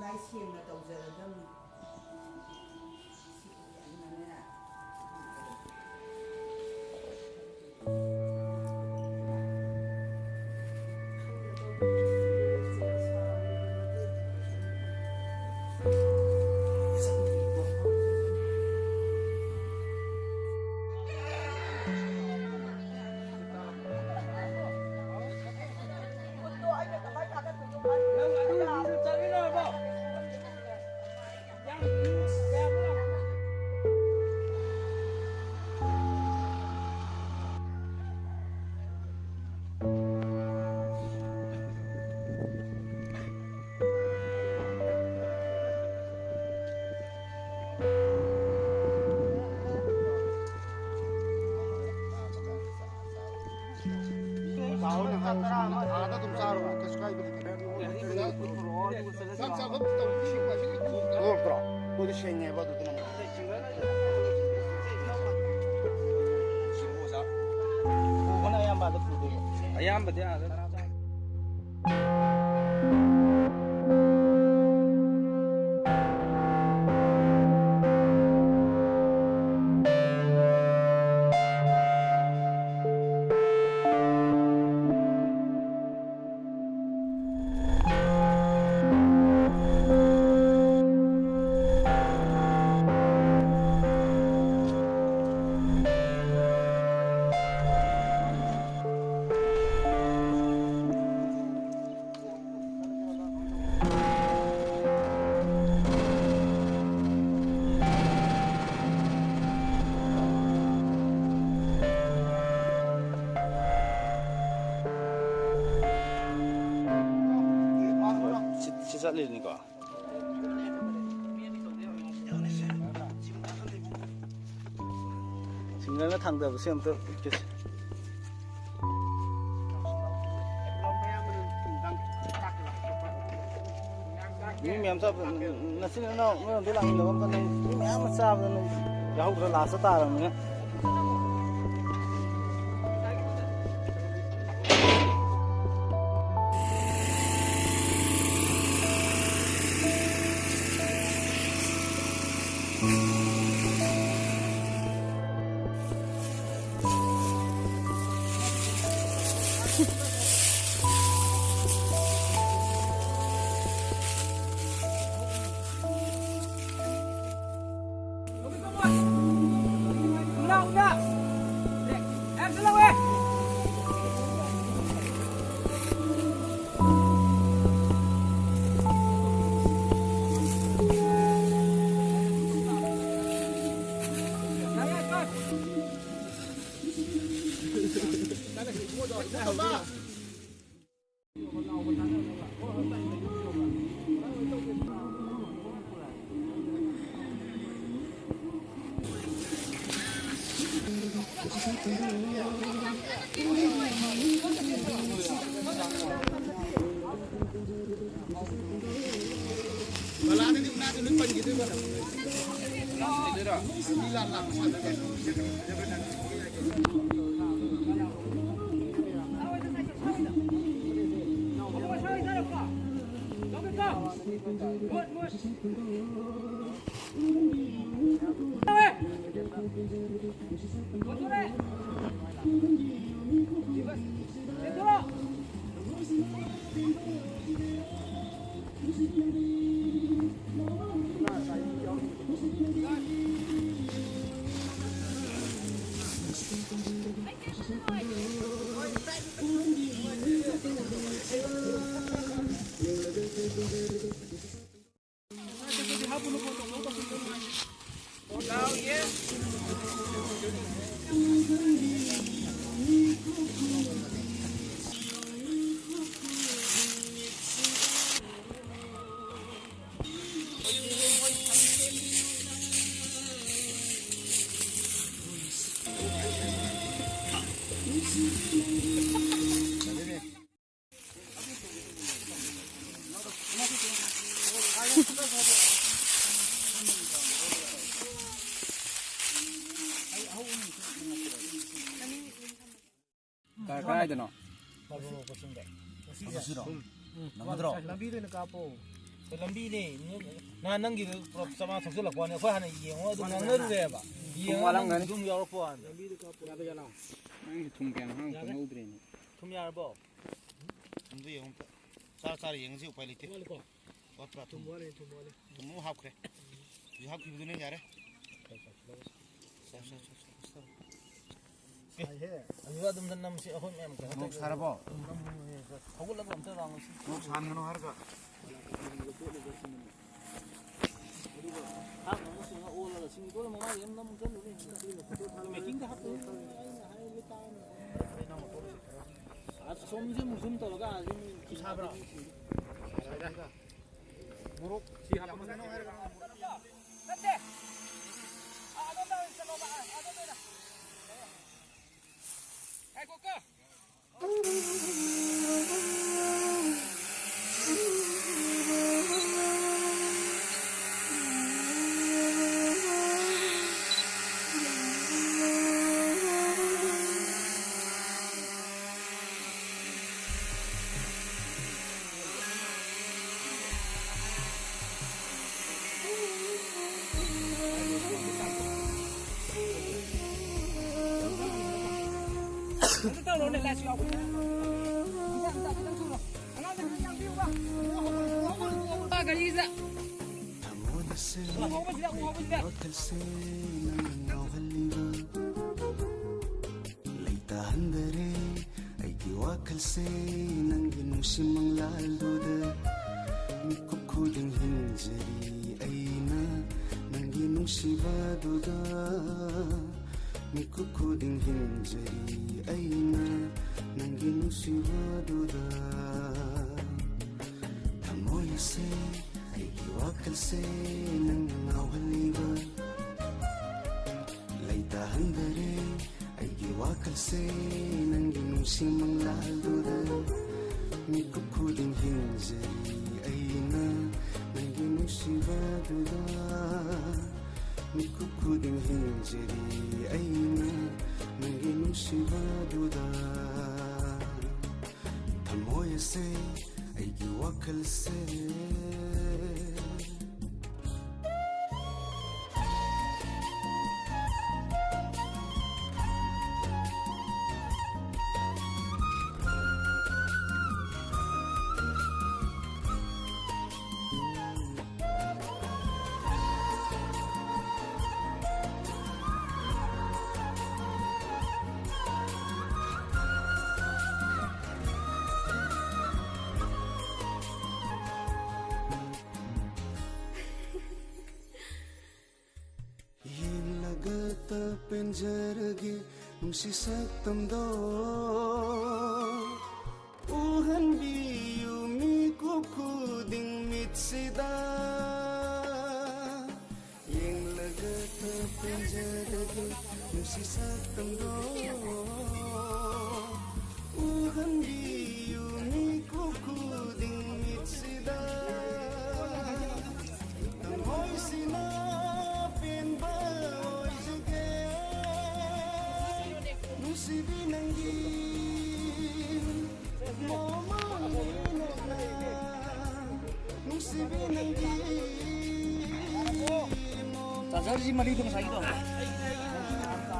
ꯏꯕꯥꯏ ꯁꯦꯡꯅ ꯇꯧꯖꯔꯗꯝꯅꯤ ayambadi ada 살리니까 중간에 당대부 시험도 있겠지. những mềm sao nó xin nó thế là nhiều con này những mềm mà sao nó giáo rồi là sao ta rồi nữa. Kaidano. Bago ko sinde. Masiro. Namadro. Lambido na kapo. 그 람비네 나는기도 sama 속설락고 네 거 하나 이행어 좀 나눠래 봐. 이행어 좀 여러 번. 람비도 가 야베잖아. 아니 통병 한 거우드리네. 좀 yar보. 좀도 영 쌀쌀 영지 우파이 리테. 와프라 tum 뭐래. tum 합 그래. 이 합 기부드네 잘해. 아이가 좀 남시 어혼 엠 가. 목 살아봐. 거글라고 엄청 나온 거. 목 사는 거 하르가. 아, 너무 신나 올라가 신고를 뭐 많이 염나 문 전에 메킹도 하고 아, 좀 무슨 떨어가 기사브라. 무릎 지 한번 해놓은 하르가. 맞대. 아, 너다 있어 너 봐. 아, 너다. 아이고 까. Mikukuding hinjari aina nangin siwaduda tamoy se ay wakal se nang awaliba laita handare ay wakal se nangin simang laduda mikukuding hinjari aina nangin siwaduda Mikukuding hinjari aina nangin siwaduda tamoy se ay wakal se penjaragi nungsisak tamdo uhan biyu mikukuding mitsida yang lagata penjaragi nungsisak tamdo uhan biyu mikukuding mitsida tamoy sinapin ba 자자지 말이 좀 사기도.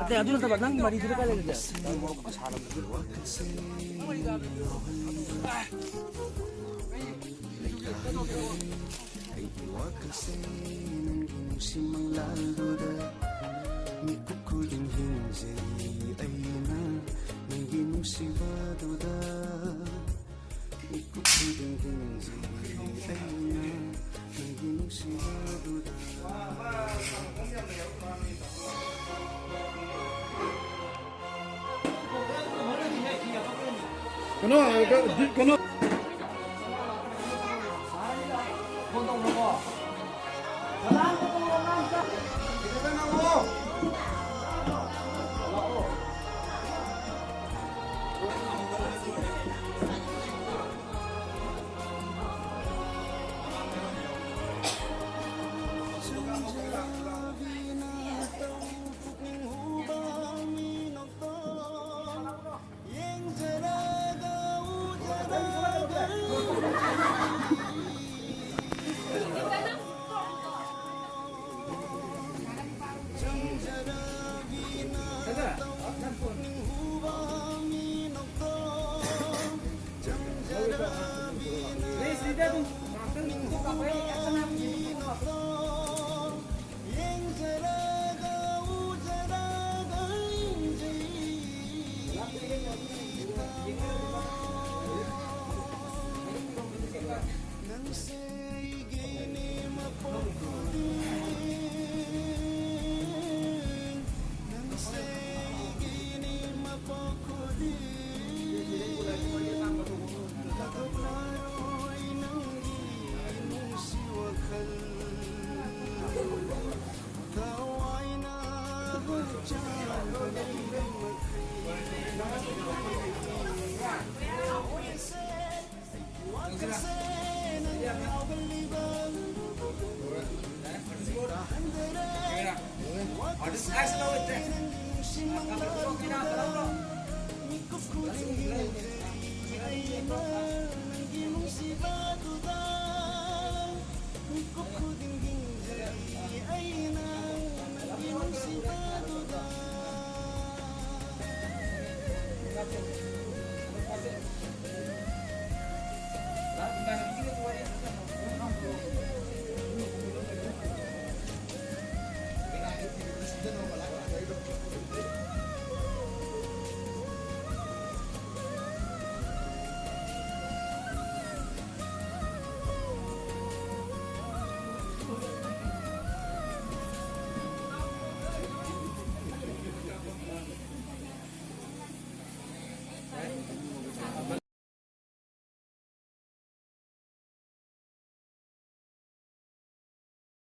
어때 아주 또 만난 말이 들어가야 되는데. Mikukuding hinjari aina nangin siwaduda Mikukuding hinjari aina nangin siwaduda 그노 Yang jaraga ujara Thank you.